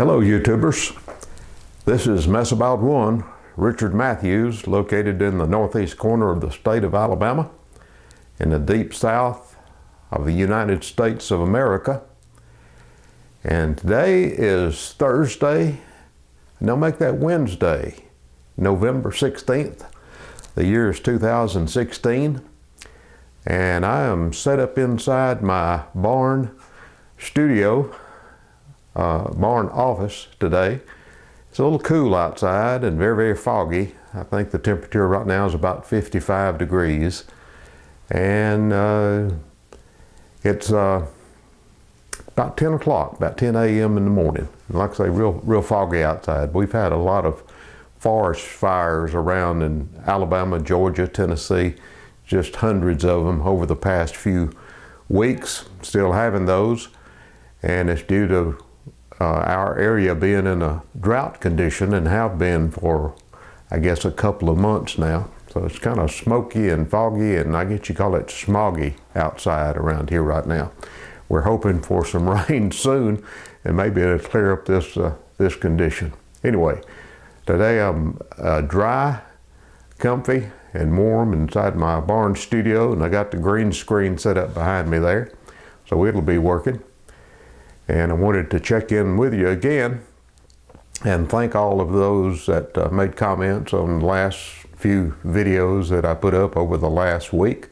Hello YouTubers, this is Mess About One, Richard Matthews, located in the northeast corner of the state of Alabama, in the deep south of the United States of America. And today is Thursday, and they'll make that Wednesday, November 16th. The year is 2016, and I am set up inside my barn studio, barn office today. It's a little cool outside and very, very foggy. I think the temperature right now is about 55 degrees. And it's about 10 o'clock, about 10 a.m. in the morning. And like I say, real foggy outside. We've had a lot of forest fires around in Alabama, Georgia, Tennessee, just hundreds of them over the past few weeks, still having those. And it's due to our area being in a drought condition and have been for, I guess, a couple of months now. So it's kind of smoky and foggy, and I guess you call it smoggy outside around here right now. We're hoping for some rain soon, and maybe it'll clear up this condition. Anyway, today I'm dry, comfy, and warm inside my barn studio, and I got the green screen set up behind me there, so it'll be working. And I wanted to check in with you again and thank all of those that made comments on the last few videos that I put up over the last week.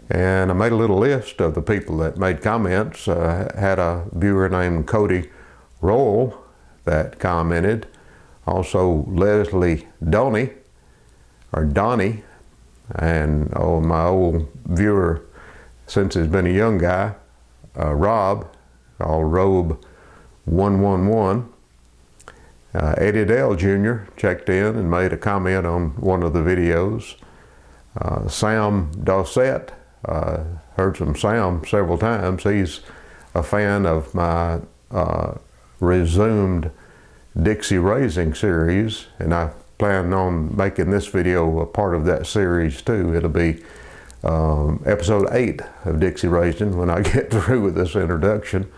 And I made a little list of the people that made comments. Had a viewer named Cody Roll that commented. Also Leslie Donnie, and my old viewer, since he's been a young guy, Rob, called Robe 111. Eddie Dale Jr. checked in and made a comment on one of the videos. Sam Dossett, heard from Sam several times. He's a fan of my resumed Dixie raising series, and I plan on making this video a part of that series too. It'll be episode 8 of Dixie Raising when I get through with this introduction.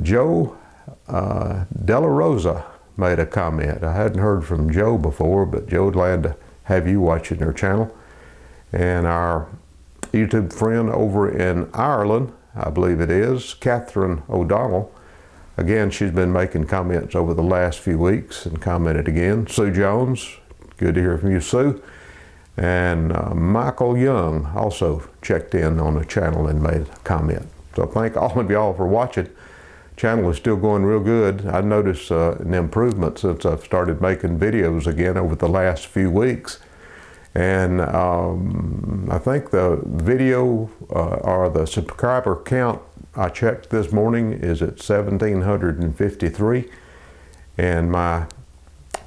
Joe Della Rosa made a comment. I hadn't heard from Joe before, but Joe, glad to have you watching their channel. And our YouTube friend over in Ireland, I believe it is, Catherine O'Donnell. Again, she's been making comments over the last few weeks and commented again. Sue Jones, good to hear from you, Sue. And Michael Young also checked in on the channel and made a comment. So thank all of y'all for watching. Channel is still going real good. I noticed an improvement since I've started making videos again over the last few weeks. And I think the video or the subscriber count I checked this morning is at 1,753. And my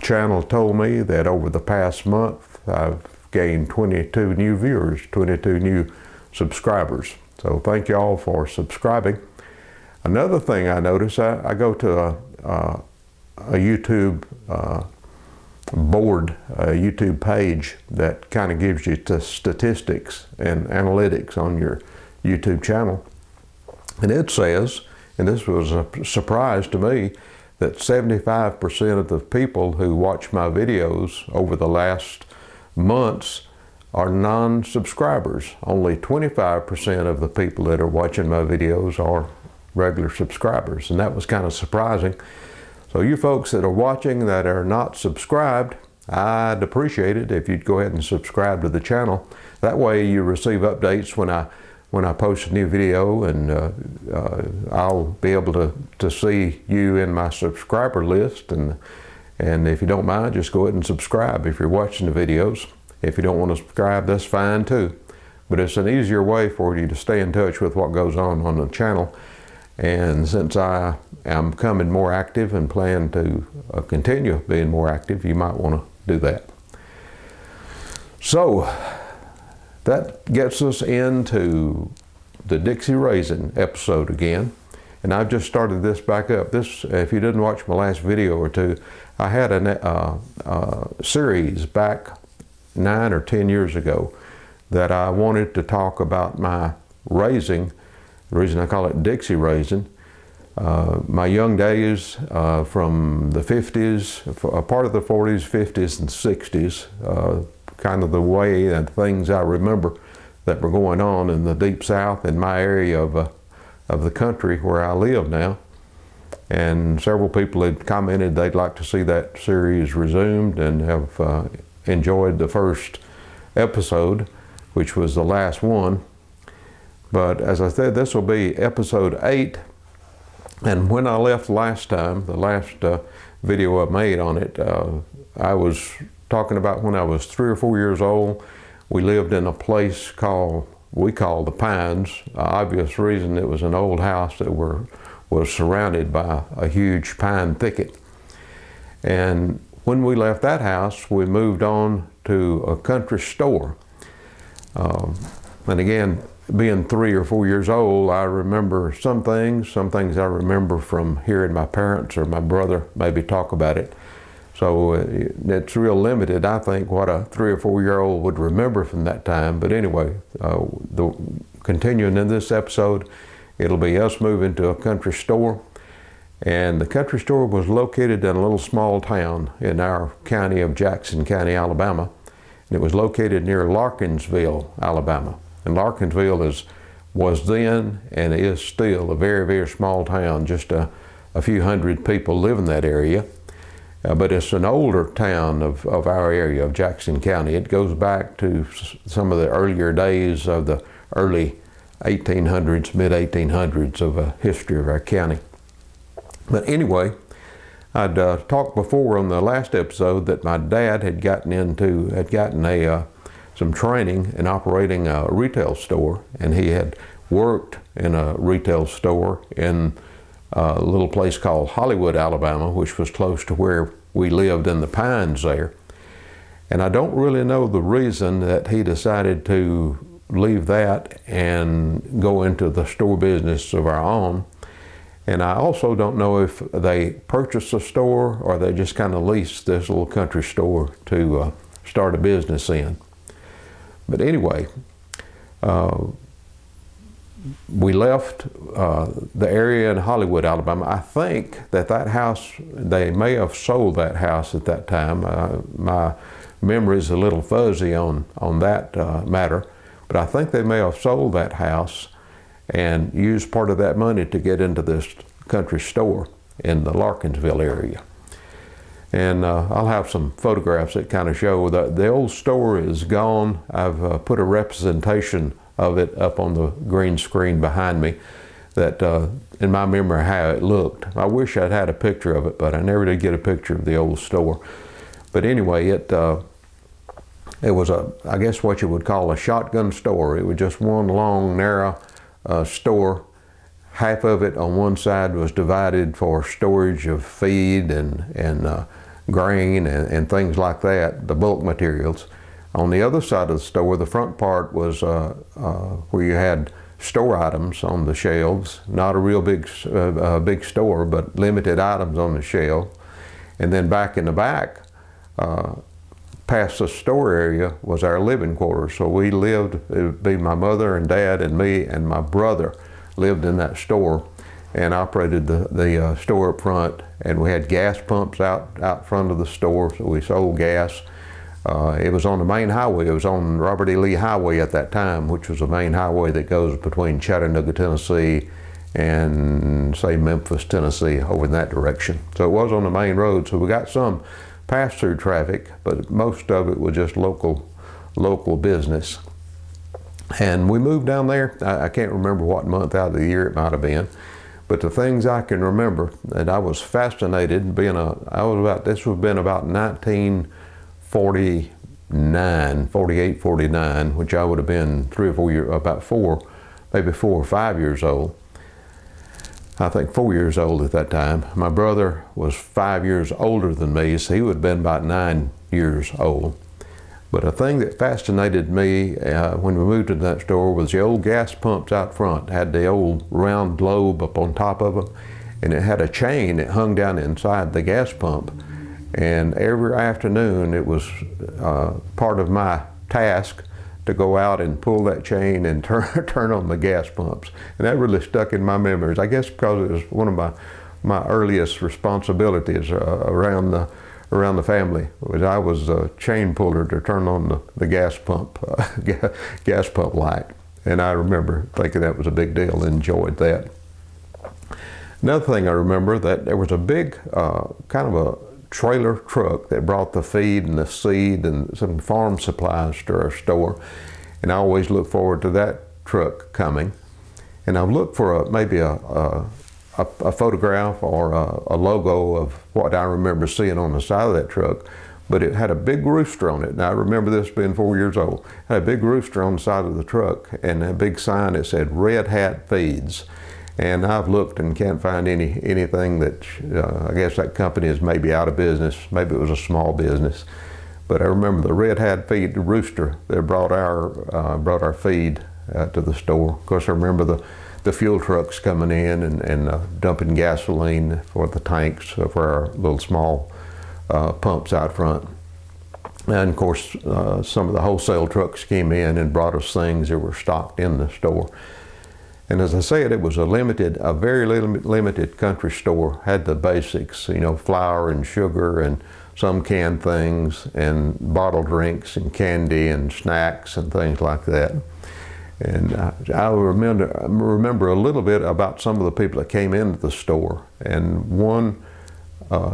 channel told me that over the past month I've gained 22 new viewers, 22 new subscribers. So thank you all for subscribing. Another thing I notice, I go to a YouTube board, a YouTube page that kind of gives you the statistics and analytics on your YouTube channel. And it says, and this was a surprise to me, that 75% of the people who watch my videos over the last months are non-subscribers. Only 25% of the people that are watching my videos are regular subscribers, and that was kind of surprising. So you folks that are watching that are not subscribed, I'd appreciate it if you'd go ahead and subscribe to the channel. That way you receive updates when I post a new video, and I'll be able to see you in my subscriber list. And if you don't mind, just go ahead and subscribe if you're watching the videos. If you don't want to subscribe, that's fine too. But it's an easier way for you to stay in touch with what goes on the channel. And since I am becoming more active and plan to continue being more active, you might want to do that. So that gets us into the Dixie Raising episode again. And I've just started this back up. This, if you didn't watch my last video or two, I had a series back 9 or 10 years ago that I wanted to talk about my raising. The reason I call it Dixie Raising My young days from the 50s, a part of the 40s, 50s, and 60s, kind of the way and things I remember that were going on in the Deep South in my area of the country where I live now. And several people had commented they'd like to see that series resumed and have enjoyed the first episode, which was the last one. But as I said, this will be episode 8. And when I left last time, the last video I made on it, I was talking about when I was 3 or 4 years old. We lived in a place we called the Pines. Obvious reason, it was an old house that was surrounded by a huge pine thicket. And when we left that house, we moved on to a country store. And again, being 3 or 4 years old, I remember some things I remember from hearing my parents or my brother maybe talk about it. So it's real limited, I think, what a 3 or 4 year old would remember from that time. But anyway, continuing in this episode, it'll be us moving to a country store. And the country store was located in a little small town in our county of Jackson County, Alabama. And it was located near Larkinsville, Alabama. And Larkinsville was then and is still a very, very small town. Just a few hundred people live in that area. But it's an older town of our area of Jackson County. It goes back to some of the earlier days of the early 1800s, mid-1800s of a history of our county. But anyway, I'd talked before on the last episode that my dad had gotten some training in operating a retail store, and he had worked in a retail store in a little place called Hollywood, Alabama, which was close to where we lived in the Pines there. And I don't really know the reason that he decided to leave that and go into the store business of our own. And I also don't know if they purchased a store or they just kind of leased this little country store to start a business in. But anyway, we left the area in Hollywood, Alabama. I think that house, they may have sold that house at that time. My memory is a little fuzzy on that matter, but I think they may have sold that house and used part of that money to get into this country store in the Larkinsville area. And I'll have some photographs that kind of show that the old store is gone. I've put a representation of it up on the green screen behind me that in my memory how it looked. I wish I'd had a picture of it, but I never did get a picture of the old store. But anyway, it was I guess what you would call a shotgun store. It was just one long, narrow store. Half of it on one side was divided for storage of feed and grain and things like that, the bulk materials. On the other side of the store, the front part was where you had store items on the shelves, not a real big store, but limited items on the shelf. And then back in the back, past the store area, was our living quarters. So we lived, it would be my mother and dad and me and my brother lived in that store and operated the store up front. And we had gas pumps out front of the store, so we sold gas. It was on the main highway. It was on Robert E. Lee Highway at that time, which was a main highway that goes between Chattanooga, Tennessee and, say, Memphis, Tennessee, over in that direction. So it was on the main road. So we got some pass-through traffic, but most of it was just local business. And we moved down there. I can't remember what month out of the year it might have been, but the things I can remember, that I was fascinated this would have been about 1948, 49, which I would have been 3 or 4 years, maybe 4 or 5 years old. I think 4 years old at that time. My brother was 5 years older than me, so he would have been about 9 years old. But a thing that fascinated me when we moved to that store was the old gas pumps out front. It had the old round globe up on top of them, and it had a chain that hung down inside the gas pump. And every afternoon it was part of my task to go out and pull that chain and turn on the gas pumps. And that really stuck in my memories. I guess because it was one of my earliest responsibilities around the family. I was a chain puller to turn on the gas pump light. And I remember thinking that was a big deal and enjoyed that. Another thing I remember, that there was a big kind of a trailer truck that brought the feed and the seed and some farm supplies to our store. And I always look forward to that truck coming. And I looked for maybe a photograph or a logo of what I remember seeing on the side of that truck. But it had a big rooster on it. And I remember this being 4 years old. It had a big rooster on the side of the truck and a big sign that said Red Hat Feeds. And I've looked and can't find anything that, I guess that company is maybe out of business. Maybe it was a small business. But I remember the Red Hat Feed rooster that brought our feed to the store. Of course, I remember the fuel trucks coming in and dumping gasoline for the tanks for our little small pumps out front. And of course, some of the wholesale trucks came in and brought us things that were stocked in the store. And as I said, it was a very limited country store. Had the basics, flour and sugar and some canned things and bottled drinks and candy and snacks and things like that. And I remember a little bit about some of the people that came into the store. And one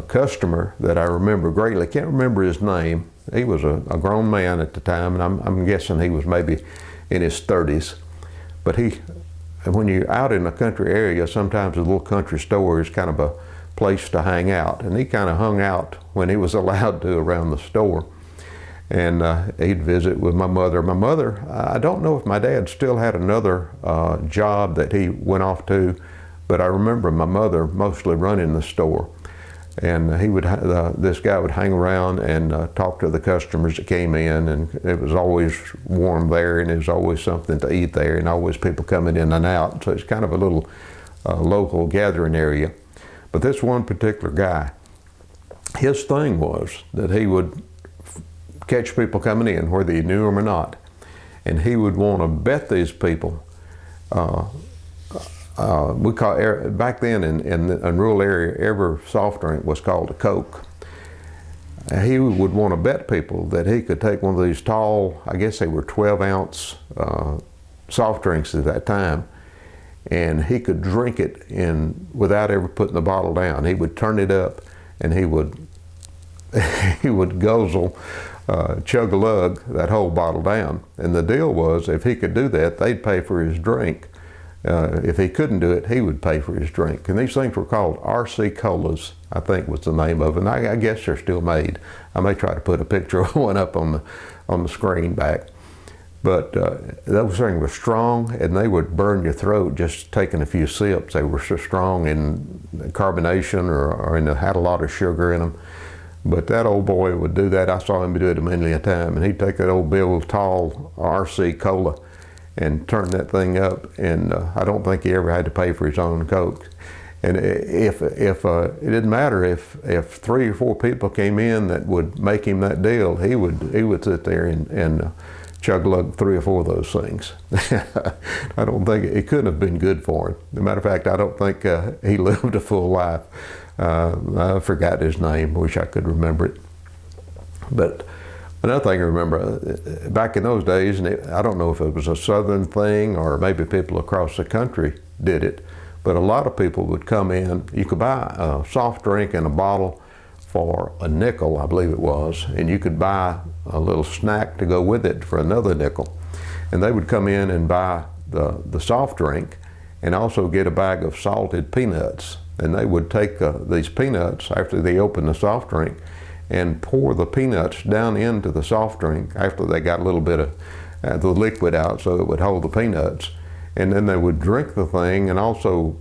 customer that I remember greatly, can't remember his name. He was a grown man at the time, and I'm guessing he was maybe in his 30s. But when you're out in a country area, sometimes a little country store is kind of a place to hang out. And he kind of hung out when he was allowed to around the store. And he'd visit with my mother. My mother, I don't know if my dad still had another job that he went off to, but I remember my mother mostly running the store. And this guy would hang around and talk to the customers that came in, and it was always warm there, and there was always something to eat there, and always people coming in and out. So it's kind of a little local gathering area. But this one particular guy, his thing was that he would catch people coming in, whether he knew them or not, and he would want to bet these people. We call back then in rural area, every soft drink was called a Coke. He would want to bet people that he could take one of these tall, I guess they were 12-ounce soft drinks at that time, and he could drink it without ever putting the bottle down. He would turn it up, and he would guzzle, chug-a-lug that whole bottle down. And the deal was, if he could do that, they'd pay for his drink. If he couldn't do it, he would pay for his drink. And these things were called RC Colas, I think was the name of it. And I guess they're still made. I may try to put a picture of one up on the screen back. But those things were strong, and they would burn your throat just taking a few sips. They were so strong in carbonation or had a lot of sugar in them. But that old boy would do that. I saw him do it many a time. And he'd take that old bill of tall RC Cola and turn that thing up, and I don't think he ever had to pay for his own Coke. And if it didn't matter if 3 or 4 people came in that would make him that deal, he would sit there and chug-lug 3 or 4 of those things. I don't think it couldn't have been good for him. As a matter of fact, I don't think he lived a full life. I forgot his name. Wish I could remember it. But another thing I remember, back in those days, and I don't know if it was a southern thing or maybe people across the country did it, but a lot of people would come in. You could buy a soft drink in a bottle for a nickel, I believe it was, and you could buy a little snack to go with it for another nickel. And they would come in and buy the soft drink and also get a bag of salted peanuts. And they would take these peanuts after they opened the soft drink and pour the peanuts down into the soft drink after they got a little bit of the liquid out so it would hold the peanuts. And then they would drink the thing and also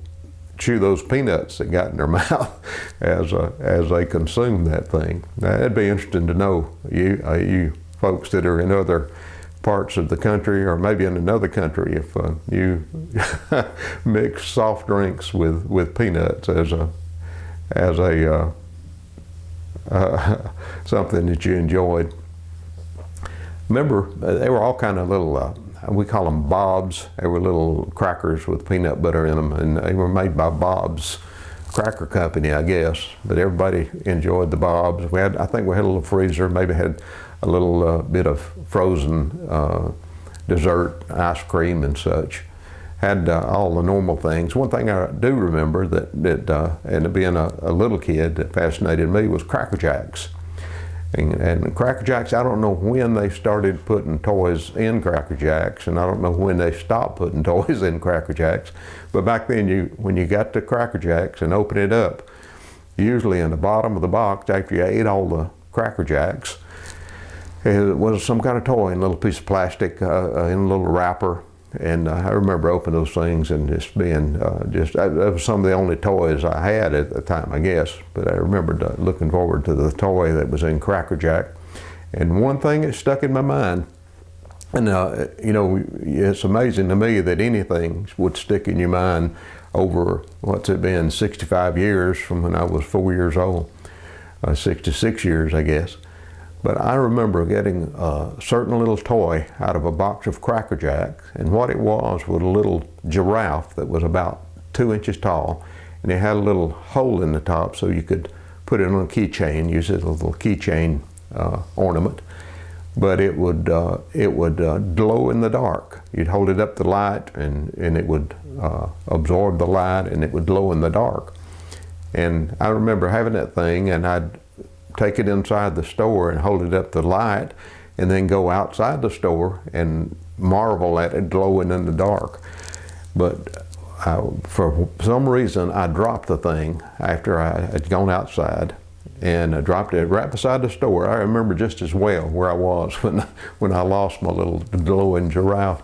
chew those peanuts that got in their mouth as they consumed that thing. Now, it'd be interesting to know, you folks that are in other parts of the country or maybe in another country, if you mix soft drinks with peanuts as a something that you enjoyed. Remember, they were all kind of little, we call them Bob's. They were little crackers with peanut butter in them, and they were made by Bob's Cracker Company, I guess. But everybody enjoyed the Bob's. I think we had a little freezer, maybe had a little bit of frozen dessert, ice cream and such. Had all the normal things. One thing I do remember and being a little kid, that fascinated me was Cracker Jacks. And Cracker Jacks, I don't know when they started putting toys in Cracker Jacks, and I don't know when they stopped putting toys in Cracker Jacks. But back then, when you got to Cracker Jacks and opened it up, usually in the bottom of the box, after you ate all the Cracker Jacks, it was some kind of toy in a little piece of plastic, in a little wrapper. And I remember opening those things and just being, that was some of the only toys I had at the time, I guess. But I remember looking forward to the toy that was in Cracker Jack. And one thing that stuck in my mind, and you know, it's amazing to me that anything would stick in your mind over, what's it been, 65 years from when I was 4 years old, 66 years, I guess. But I remember getting a certain little toy out of a box of Cracker Jacks, and what it was a little giraffe that was about 2 inches tall, and it had a little hole in the top so you could put it on a keychain, use it as a little keychain ornament. But it would glow in the dark. You'd hold it up to the light, and it would absorb the light, and it would glow in the dark. And I remember having that thing, and I'd take it inside the store and hold it up to the light, and then go outside the store and marvel at it glowing in the dark. But for some reason, I dropped the thing after I had gone outside, and I dropped it right beside the store. I remember just as well where I was when I lost my little glowing giraffe.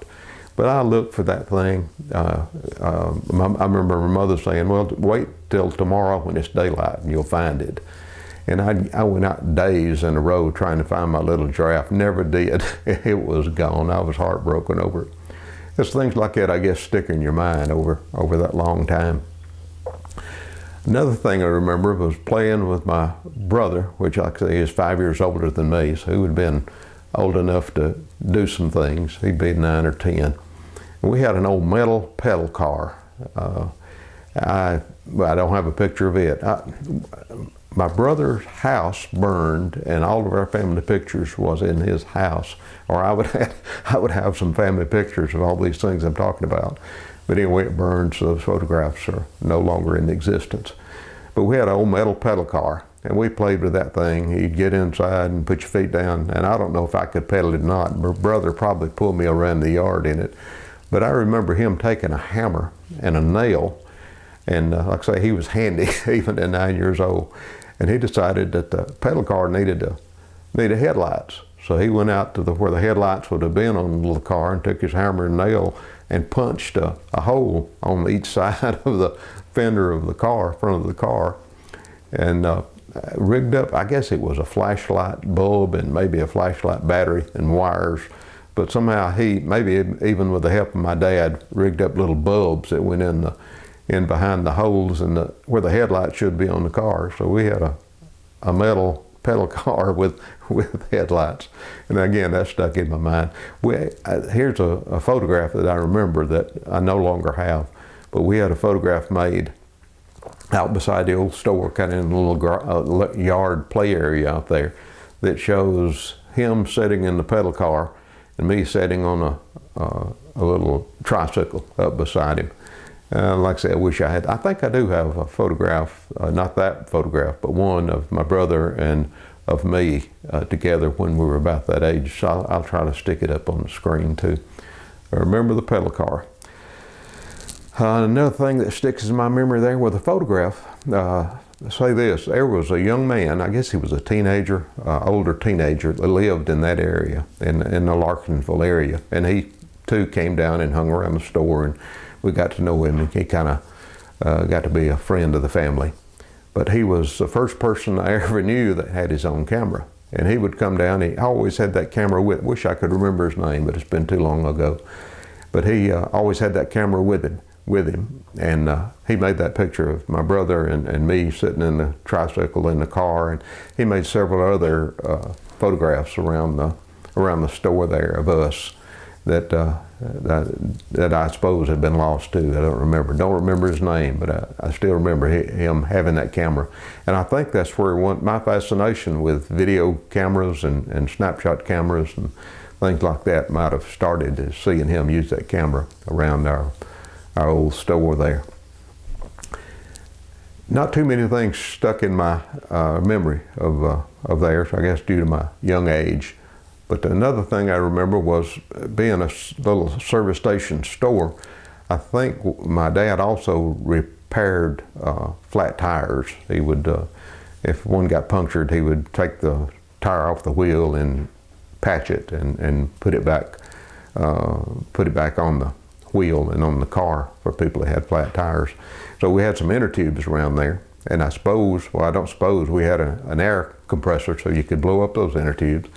But I looked for that thing. I remember my mother saying, well, wait till tomorrow when it's daylight and you'll find it. And I went out days in a row trying to find my little giraffe. Never did. It was gone. I was heartbroken over it. It's things like that, I guess, stick in your mind over that long time. Another thing I remember was playing with my brother, which, like I say, is 5 years older than me, so he would have been old enough to do some things. He'd be 9 or 10. And we had an old metal pedal car. I don't have a picture of it. My brother's house burned, and all of our family pictures was in his house. Or I would have some family pictures of all these things I'm talking about. But anyway, it burned, so those photographs are no longer in existence. But we had an old metal pedal car, and we played with that thing. You'd get inside and put your feet down, and I don't know if I could pedal it or not. My brother probably pulled me around the yard in it. But I remember him taking a hammer and a nail, and like I say, he was handy even at 9 years old. And he decided that the pedal car needed headlights. So he went out to where the headlights would have been on the little car and took his hammer and nail and punched a hole on each side of the fender of the car, front of the car, and rigged up, I guess it was a flashlight bulb and maybe a flashlight battery and wires. But somehow he, maybe even with the help of my dad, rigged up little bulbs that went in behind the holes and where the headlights should be on the car. So we had a metal pedal car with headlights. And again, that stuck in my mind. Here's a photograph that I remember that I no longer have, but we had a photograph made out beside the old store, kind of in a little yard play area out there, that shows him sitting in the pedal car and me sitting on a little tricycle up beside him. Like I said, I wish I had. I think I do have a photograph, not that photograph, but one of my brother and of me together when we were about that age. So I'll try to stick it up on the screen too. I remember the pedal car. Another thing that sticks in my memory there with the photograph, say this, there was a young man, I guess he was a teenager, older teenager, that lived in that area, in the Larkinsville area. And he too came down and hung around the store, and we got to know him, and he kind of got to be a friend of the family. But he was the first person I ever knew that had his own camera. And he would come down, he always had that camera with, wish I could remember his name, but it's been too long ago. But he always had that camera with him. And he made that picture of my brother and me sitting in the tricycle in the car. And he made several other photographs around around the store there of us that that I suppose had been lost too. I don't remember his name, but I still remember him having that camera. And I think that's where my fascination with video cameras and snapshot cameras and things like that might have started, is seeing him use that camera around our old store there. Not too many things stuck in my memory of theirs, I guess due to my young age. But another thing I remember was being a little service station store. I think my dad also repaired flat tires. He would, if one got punctured, he would take the tire off the wheel and patch it and put it back on the wheel and on the car for people that had flat tires. So we had some inner tubes around there, and I don't suppose, we had an air compressor so you could blow up those inner tubes.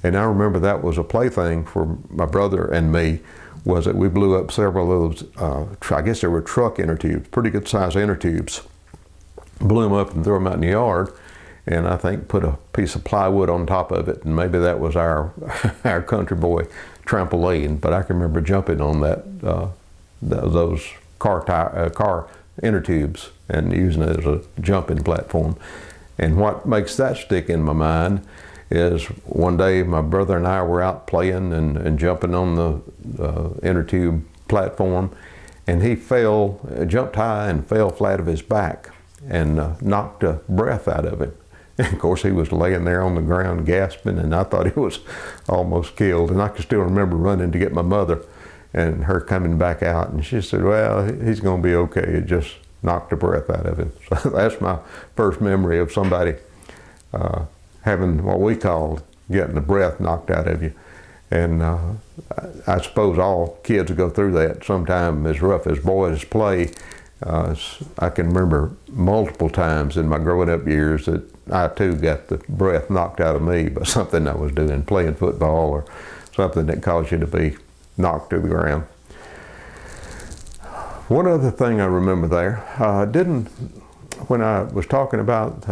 And I remember that was a plaything for my brother and me, was that we blew up several of those, I guess they were truck inner tubes, pretty good size inner tubes. Blew them up and threw them out in the yard, and I think put a piece of plywood on top of it, and maybe that was our country boy trampoline. But I can remember jumping on those car inner tubes and using it as a jumping platform. And what makes that stick in my mind is one day my brother and I were out playing and jumping on the inner tube platform, and he jumped high and fell flat of his back and knocked the breath out of him. And of course he was laying there on the ground gasping, and I thought he was almost killed. And I can still remember running to get my mother and her coming back out, and she said, well, he's gonna be okay. It just knocked the breath out of him. So that's my first memory of somebody having what we called getting the breath knocked out of you. And I suppose all kids go through that sometime, as rough as boys play. I can remember multiple times in my growing up years that I too got the breath knocked out of me by something I was doing, playing football or something that caused you to be knocked to the ground. One other thing I remember there, when I was talking about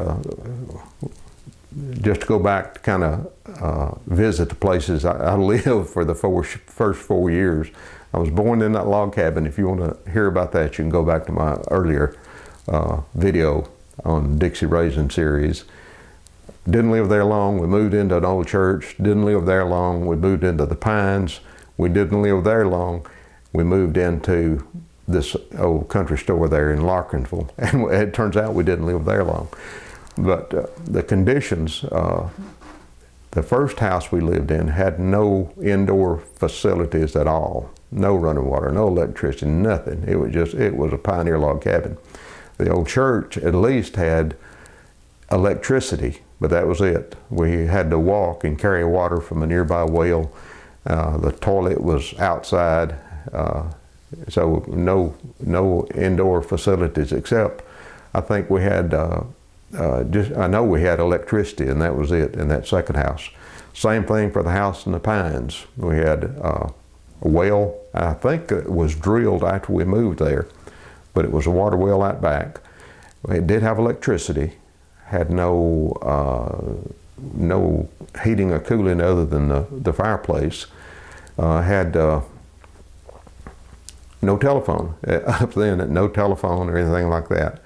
just to go back to kind of visit the places I lived for the first 4 years. I was born in that log cabin. If you want to hear about that, you can go back to my earlier video on Dixie Raisin series. Didn't live there long. We moved into an old church. Didn't live there long. We moved into the Pines. We didn't live there long. We moved into this old country store there in Larkinsville. And it turns out we didn't live there long. But the conditions, the first house we lived in had no indoor facilities at all. No running water, no electricity, nothing. It was a pioneer log cabin. The old church at least had electricity, but that was it. We had to walk and carry water from a nearby well. The toilet was outside, so no indoor facilities, except I think we had I know we had electricity, and that was it in that second house. Same thing for the house in the Pines. We had a well. I think it was drilled after we moved there, but it was a water well out back. It did have electricity, had no heating or cooling other than the fireplace. Had no telephone up then. No telephone or anything like that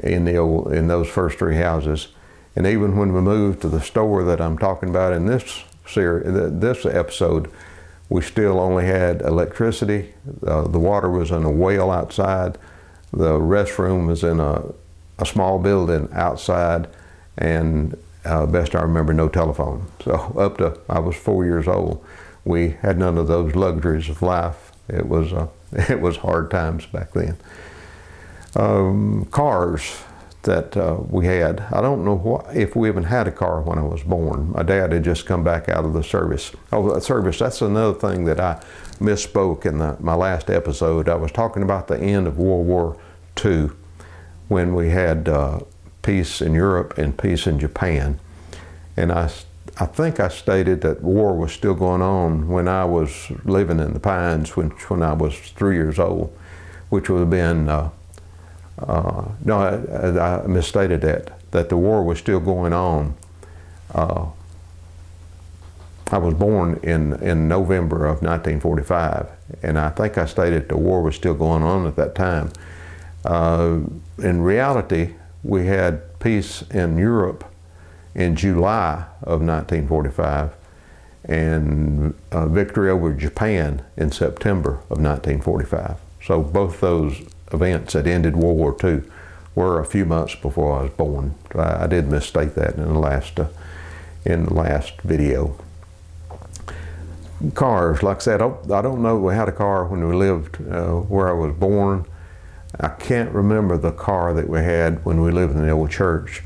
in those first three houses. And even when we moved to the store that I'm talking about in this episode, we still only had electricity. The water was in a well outside. The restroom was in a small building outside, and best I remember, no telephone. So up to I was 4 years old, we had none of those luxuries of life. It was hard times back then. Cars that we had. I don't know if we even had a car when I was born. My dad had just come back out of the service. Oh, service, that's another thing that I misspoke in my last episode. I was talking about the end of World War II, when we had peace in Europe and peace in Japan. And I think I stated that war was still going on when I was living in the Pines, when I was 3 years old, which would have been, no, I misstated that the war was still going on I was born in November of 1945, and I think I stated the war was still going on at that time. In reality, we had peace in Europe in July of 1945, and victory over Japan in September of 1945. So both those events that ended World War II were a few months before I was born. I did misstate that in the last video. Cars, like I said, I don't know we had a car when we lived where I was born. I can't remember the car that we had when we lived in the old church.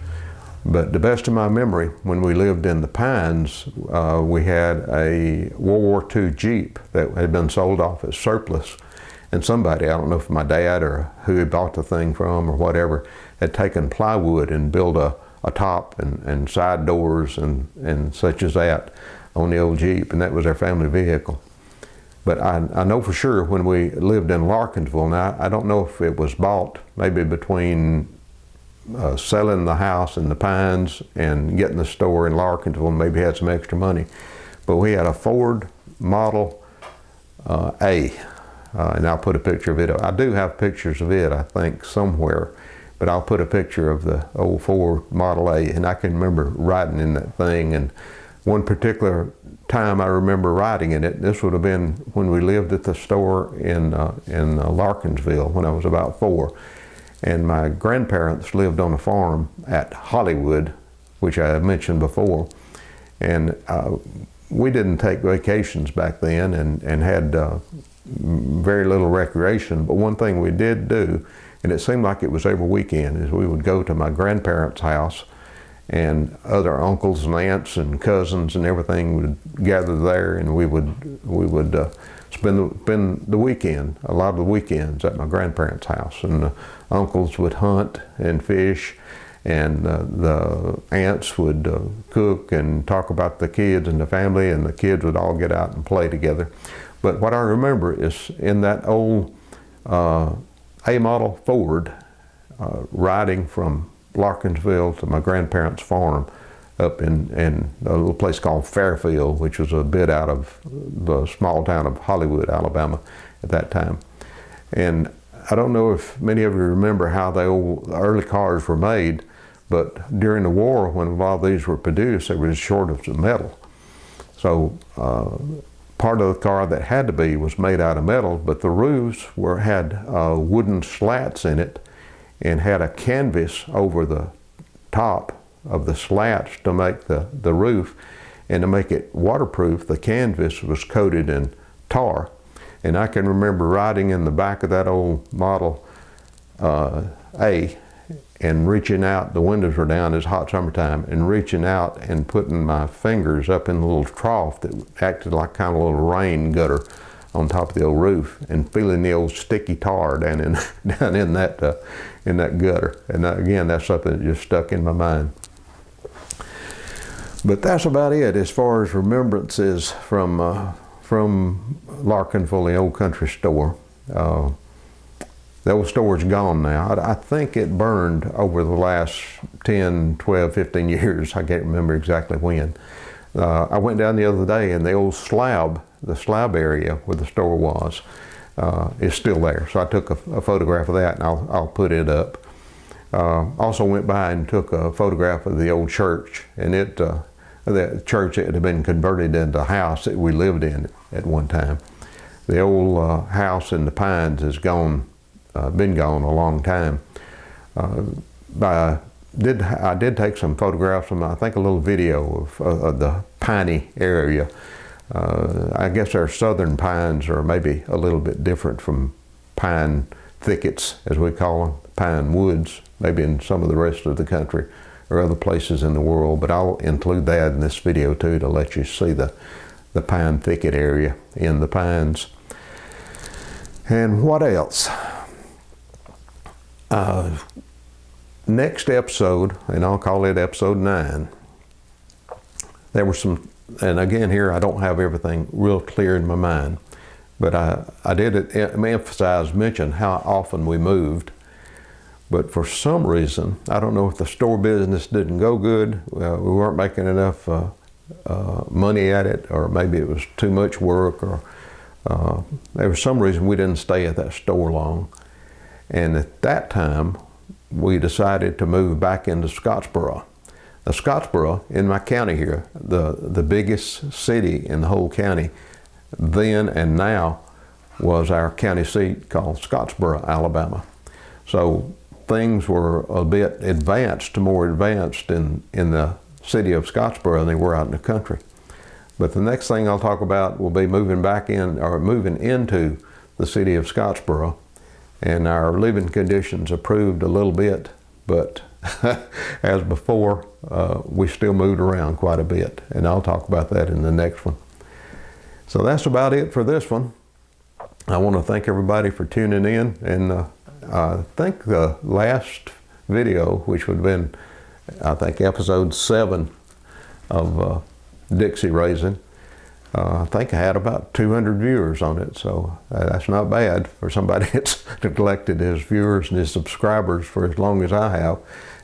But the best of my memory, when we lived in the Pines, we had a World War II Jeep that had been sold off as surplus. And somebody, I don't know if my dad or who he bought the thing from or whatever, had taken plywood and built a top and side doors and such as that on the old Jeep, and that was our family vehicle. But I know for sure when we lived in Larkinsville, now I don't know if it was bought maybe between selling the house in the Pines and getting the store in Larkinsville and maybe had some extra money. But we had a Ford Model A, and I'll put a picture of it. I do have pictures of it, I think, somewhere, but I'll put a picture of the old Ford Model A, and I can remember riding in that thing. And one particular time I remember riding in it, this would have been when we lived at the store in Larkinsville when I was about 4. And my grandparents lived on a farm at Hollywood, which I mentioned before. And we didn't take vacations back then and had very little recreation. But one thing we did do, and it seemed like it was every weekend, is we would go to my grandparents' house, and other uncles and aunts and cousins and everything would gather there, and we would spend the weekend, a lot of the weekends, at my grandparents' house. And the uncles would hunt and fish, and the aunts would cook and talk about the kids and the family, and the kids would all get out and play together. But what I remember is in that old A-model Ford, riding from Larkinsville to my grandparents' farm up in a little place called Fairfield, which was a bit out of the small town of Hollywood, Alabama at that time. And I don't know if many of you remember how the early cars were made, but during the war, when a lot of these were produced, there was a shortage of metal. So part of the car that had to be was made out of metal, but the roofs had wooden slats in it and had a canvas over the top of the slats to make the roof. And to make it waterproof, the canvas was coated in tar. And I can remember riding in the back of that old Model A and reaching out, the windows were down, it's hot summertime, and reaching out and putting my fingers up in the little trough that acted like kind of a little rain gutter on top of the old roof, and feeling the old sticky tar down in that gutter. And again, that's something that just stuck in my mind. But that's about it as far as remembrances from Larkinsville, the old country store. The old store's gone now. I think it burned over the last 10, 12, 15 years. I can't remember exactly when. I went down the other day, and the old slab, the slab area where the store was, is still there. So I took a photograph of that, and I'll put it up. Also went by and took a photograph of the old church, and the church that had been converted into a house that we lived in at one time. The old house in the Pines has been gone a long time. I did take some photographs and I think a little video of the piney area. I guess our southern pines are maybe a little bit different from pine thickets, as we call them, pine woods, maybe in some of the rest of the country or other places in the world, but I'll include that in this video too to let you see the pine thicket area in the Pines. And what else? Next episode, and I'll call it episode 9, there were some, and again here I don't have everything real clear in my mind, but I did mention how often we moved. But for some reason, I don't know if the store business didn't go good, we weren't making enough money at it, or maybe it was too much work, or there was some reason we didn't stay at that store long. And at that time, we decided to move back into Scottsboro. Now, Scottsboro, in my county here, the biggest city in the whole county, then and now, was our county seat called Scottsboro, Alabama. So things were a bit advanced, more advanced in the city of Scottsboro than they were out in the country. But the next thing I'll talk about will be moving back in, or moving into the city of Scottsboro. And our living conditions improved a little bit, but as before, we still moved around quite a bit. And I'll talk about that in the next one. So that's about it for this one. I want to thank everybody for tuning in, and I think the last video, which would have been, I think, episode 7 of Dixie raising, I think I had about 200 viewers on it, so that's not bad for somebody that's neglected his viewers and his subscribers for as long as I have,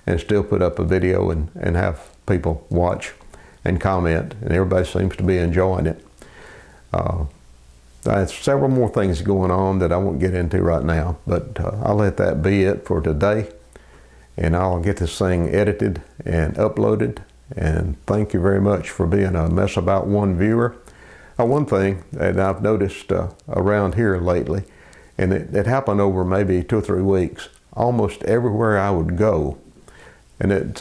and still put up a video and have people watch and comment, and everybody seems to be enjoying it. I have several more things going on that I won't get into right now, but I'll let that be it for today, and I'll get this thing edited and uploaded. And thank you very much for being a Mess About One viewer. One thing that I've noticed around here lately, and it happened over maybe 2 or 3 weeks, almost everywhere I would go, and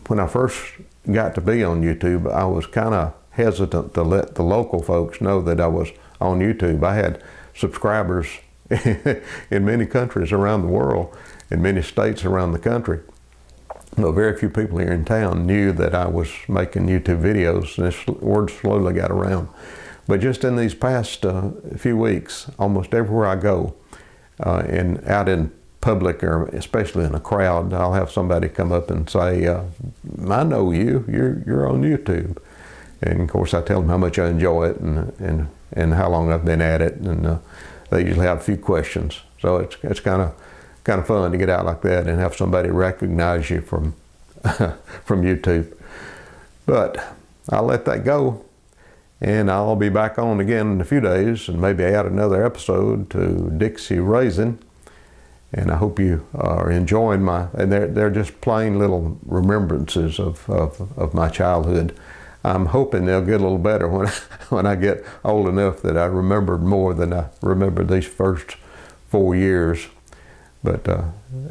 when I first got to be on YouTube, I was kind of hesitant to let the local folks know that I was on YouTube. I had subscribers in many countries around the world, in many states around the country. But very few people here in town knew that I was making YouTube videos, and this word slowly got around. But just in these past few weeks, almost everywhere I go, and out in public, or especially in a crowd, I'll have somebody come up and say, I know you're on YouTube. And of course I tell them how much I enjoy it and how long I've been at it, and they usually have a few questions. So it's kind of fun to get out like that and have somebody recognize you from from YouTube. But I'll let that go, and I'll be back on again in a few days, and maybe add another episode to Dixie Raising. And I hope you are enjoying and they're just plain little remembrances of my childhood. I'm hoping they'll get a little better when I get old enough that I remembered more than I remembered these first 4 years. But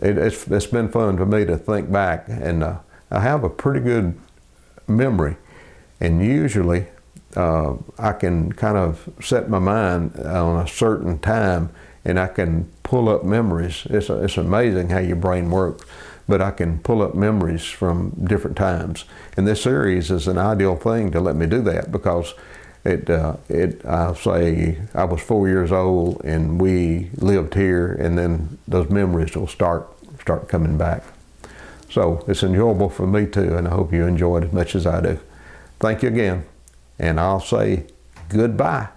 it's been fun for me to think back, and I have a pretty good memory, and usually I can kind of set my mind on a certain time, and I can pull up memories. It's amazing how your brain works, but I can pull up memories from different times. And this series is an ideal thing to let me do that, because I'll say I was 4 years old and we lived here, and then those memories will start coming back. So it's enjoyable for me too, and I hope you enjoy it as much as I do. Thank you again, and I'll say goodbye.